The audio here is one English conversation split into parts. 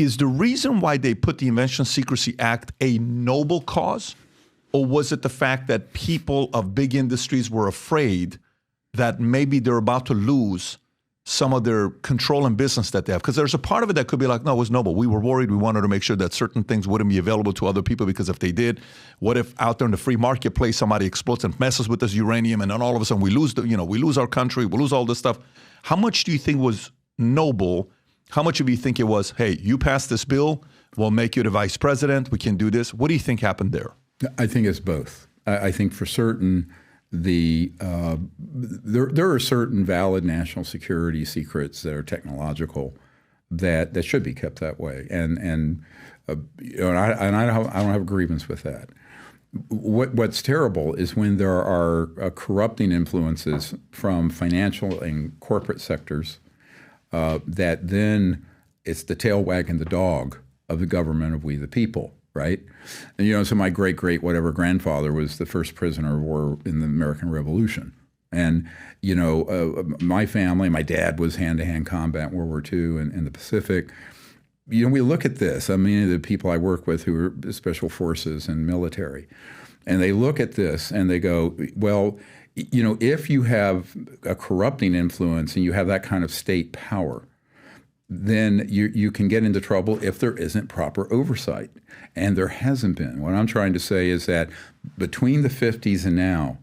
Is the reason why they put the Invention Secrecy Act a noble cause? Or was it the fact that people of big industries were afraid that maybe they're about to lose some of their control and business that they have? Because there's a part of it that could be like, no, it was noble. We were worried. We wanted to make sure that certain things wouldn't be available to other people, because if they did, what if out there in the free marketplace somebody explodes and messes with this uranium, and then all of a sudden we lose our country, we lose all this stuff. How much do you think was noble? How much of you think it was, hey, you passed this bill, we'll make you the vice president, we can do this? What do you think happened there? I think it's both. I think for certain, there are certain valid national security secrets that are technological that should be kept that way, and I don't have a grievance with that. What's terrible is when there are corrupting influences from financial and corporate sectors that then it's the tail wagging the dog of the government of we the people, right? And so my great whatever grandfather was the first prisoner of war in the American Revolution, and my family, my dad was hand-to-hand combat in World War II in the Pacific. We look at this. I mean, the people I work with who are special forces and military, and they look at this and they go, well, if you have a corrupting influence and you have that kind of state power, then you can get into trouble if there isn't proper oversight. And there hasn't been. What I'm trying to say is that between the 50s and now,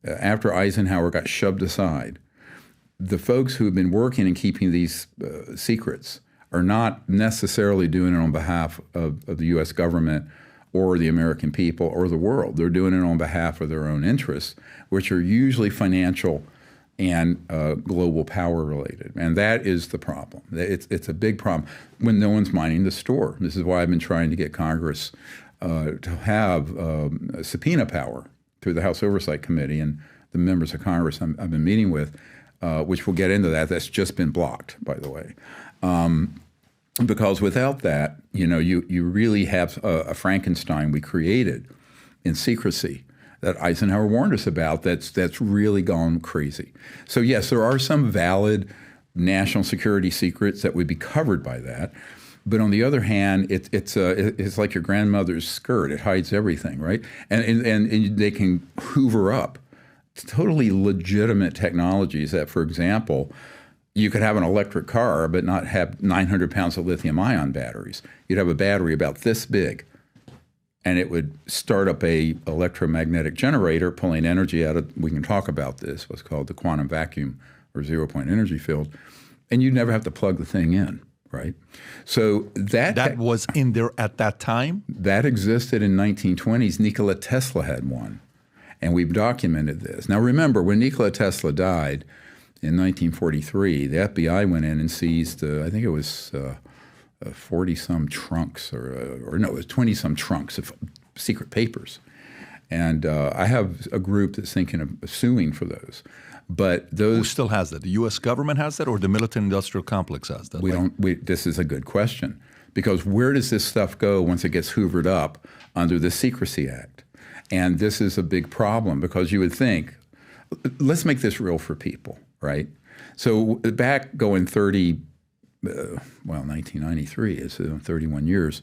after Eisenhower got shoved aside, the folks who have been working and keeping these secrets are not necessarily doing it on behalf of the U.S. government or the American people or the world. They're doing it on behalf of their own interests, which are usually financial and global power related. And that is the problem. It's a big problem when no one's minding the store. This is why I've been trying to get Congress to have subpoena power through the House Oversight Committee and the members of Congress I've been meeting with, which we'll get into that. That's just been blocked, by the way. Because without that, you really have a Frankenstein we created in secrecy that Eisenhower warned us about that's really gone crazy. So yes, there are some valid national security secrets that would be covered by that. But on the other hand, it's like your grandmother's skirt. It hides everything, right? And they can hoover up totally legitimate technologies that, for example, you could have an electric car but not have 900 pounds of lithium-ion batteries. You'd have a battery about this big, and it would start up a electromagnetic generator pulling energy out of, we can talk about this, what's called the quantum vacuum or zero-point energy field, and you'd never have to plug the thing in, right? So that was in there at that time? That existed in 1920s. Nikola Tesla had one, and we've documented this. Now remember, when Nikola Tesla died in 1943, the FBI went in and seized, I think it was 40-some trunks, or no, it was 20-some trunks of secret papers. And I have a group that's thinking of suing for those. But those— Who still has that? The U.S. government has that, or the military-industrial complex has that? This is a good question, because where does this stuff go once it gets hoovered up under the Secrecy Act? And this is a big problem, because you would think, let's make this real for people, right? So back going 1993 is 31 years.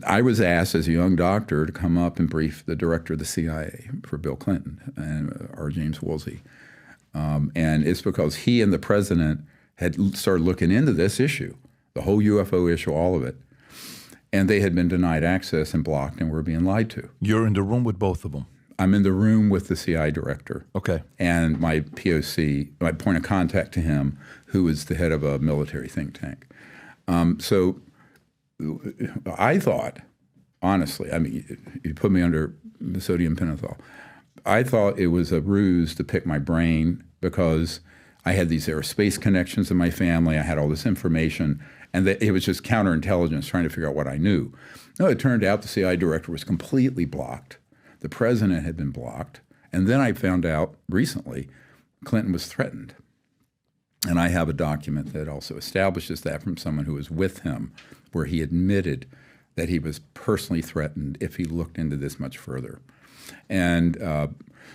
I was asked as a young doctor to come up and brief the director of the CIA for Bill Clinton, and R. James Woolsey. And it's because he and the president had started looking into this issue, the whole UFO issue, all of it. And they had been denied access and blocked and were being lied to. You're in the room with both of them? I'm in the room with the CIA director. Okay. And my POC, my point of contact to him, who is the head of a military think tank. So I thought, honestly, I mean, you put me under the sodium pentothal. I thought it was a ruse to pick my brain because I had these aerospace connections in my family. I had all this information, and it was just counterintelligence trying to figure out what I knew. No, it turned out the CIA director was completely blocked. The president had been blocked. And then I found out recently Clinton was threatened. And I have a document that also establishes that from someone who was with him, where he admitted that he was personally threatened if he looked into this much further. And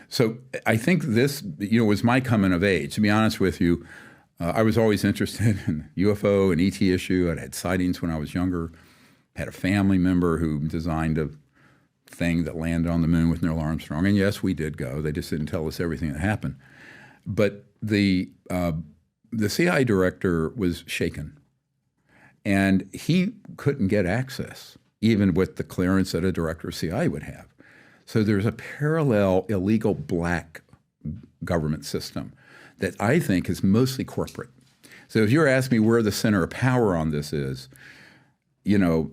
so I think this, was my coming of age. To be honest with you, I was always interested in UFO and ET issue. I'd had sightings when I was younger. Had a family member who designed a thing that landed on the moon with Neil Armstrong. And yes, we did go. They just didn't tell us everything that happened. But the CIA director was shaken. And he couldn't get access, even with the clearance that a director of CIA would have. So there's a parallel illegal black government system that I think is mostly corporate. So if you're asking me where the center of power on this is, you know,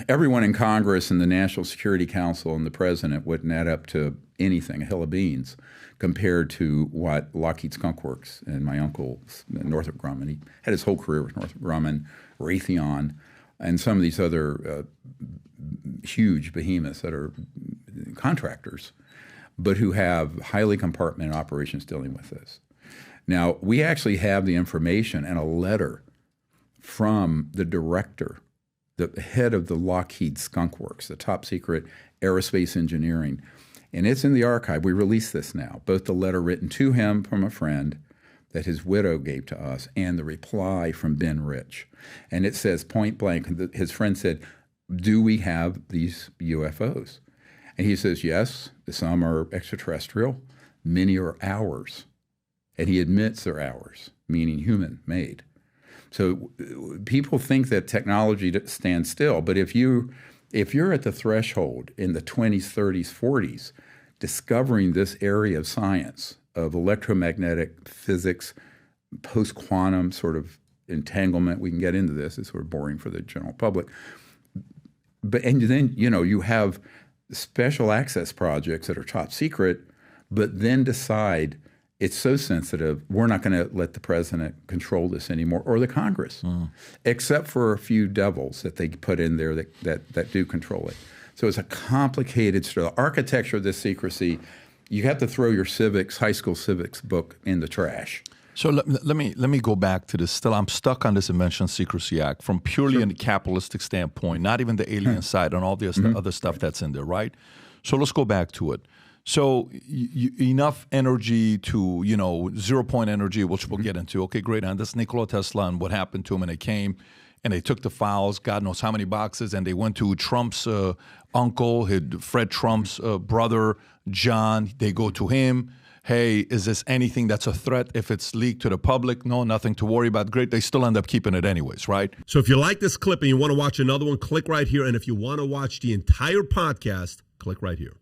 everyone in Congress and the National Security Council and the president wouldn't add up to anything, a hill of beans, compared to what Lockheed Skunk Works and my uncle, Northrop Grumman, he had his whole career with Northrop Grumman, Raytheon, and some of these other huge behemoths that are contractors, but who have highly compartmented operations dealing with this. Now, we actually have the information and a letter from the director, the head of the Lockheed Skunk Works, the top secret aerospace engineering. And it's in the archive. We release this now, both the letter written to him from a friend that his widow gave to us and the reply from Ben Rich. And it says point blank, his friend said, do we have these UFOs? And he says, yes, some are extraterrestrial, many are ours. And he admits they're ours, meaning human-made. So people think that technology stands still, but if you're at the threshold in the 20s, 30s, 40s, discovering this area of science, of electromagnetic physics, post-quantum sort of entanglement, we can get into this, it's sort of boring for the general public. And then, you know, you have special access projects that are top secret, but then decide it's so sensitive, we're not going to let the president control this anymore, or the Congress, except for a few devils that they put in there that do control it. So it's a complicated story. The architecture of this secrecy, you have to throw your high school civics book in the trash. So let me go back to this. Still, I'm stuck on this Invention Secrecy Act from purely a capitalistic standpoint, not even the alien side and all the other stuff that's in there, right? So let's go back to it. So enough energy to, 0 point energy, which we'll get into. Okay, great. And that's Nikola Tesla and what happened to him. And they came and they took the files, God knows how many boxes, and they went to Trump's uncle, Fred Trump's brother, John. They go to him. Hey, is this anything that's a threat if it's leaked to the public? No, nothing to worry about. Great. They still end up keeping it anyways, right? So if you like this clip and you want to watch another one, click right here. And if you want to watch the entire podcast, click right here.